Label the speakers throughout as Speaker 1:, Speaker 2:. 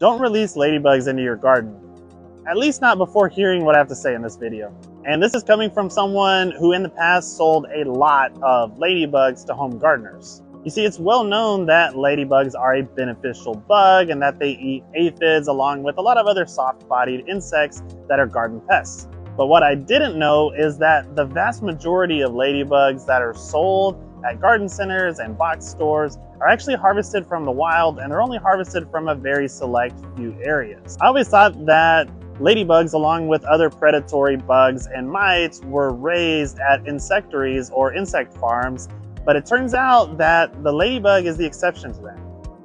Speaker 1: Don't release ladybugs into your garden, at least not before hearing what I have to say in this video. And this is coming from someone who in the past sold a lot of ladybugs to home gardeners. You see, it's well known that ladybugs are a beneficial bug and that they eat aphids along with a lot of other soft-bodied insects that are garden pests. But what I didn't know is that the vast majority of ladybugs that are sold at garden centers and box stores are actually harvested from the wild, and they're only harvested from a very select few areas. I always thought that ladybugs, along with other predatory bugs and mites, were raised at insectaries or insect farms, but it turns out that the ladybug is the exception to that.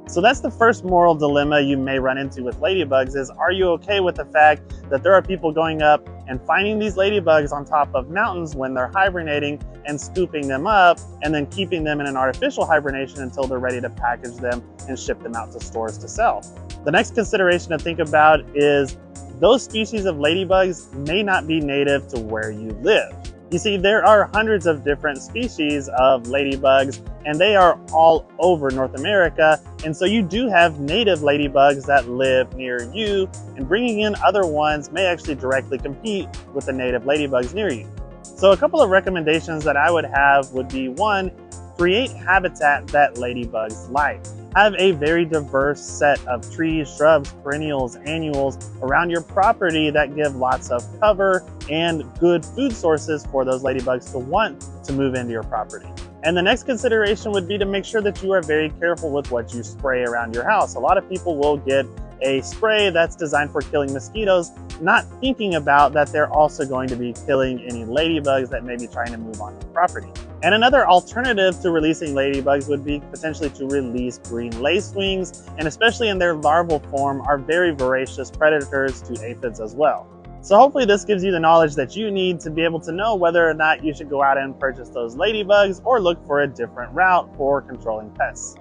Speaker 1: So that's the first moral dilemma you may run into with ladybugs is, are you okay with the fact that there are people going up and finding these ladybugs on top of mountains when they're hibernating and scooping them up and then keeping them in an artificial hibernation until they're ready to package them and ship them out to stores to sell? The next consideration to think about is those species of ladybugs may not be native to where you live. You see, there are hundreds of different species of ladybugs, and they are all over North America. And so you do have native ladybugs that live near you, and bringing in other ones may actually directly compete with the native ladybugs near you. So a couple of recommendations that I would have would be, one, create habitat that ladybugs like. Have a very diverse set of trees, shrubs, perennials, annuals around your property that give lots of cover and good food sources for those ladybugs to want to move into your property. And the next consideration would be to make sure that you are very careful with what you spray around your house. A lot of people will get a spray that's designed for killing mosquitoes, not thinking about that they're also going to be killing any ladybugs that may be trying to move on the property. And another alternative to releasing ladybugs would be potentially to release green lacewings, and especially in their larval form are very voracious predators to aphids as well. So hopefully this gives you the knowledge that you need to be able to know whether or not you should go out and purchase those ladybugs or look for a different route for controlling pests.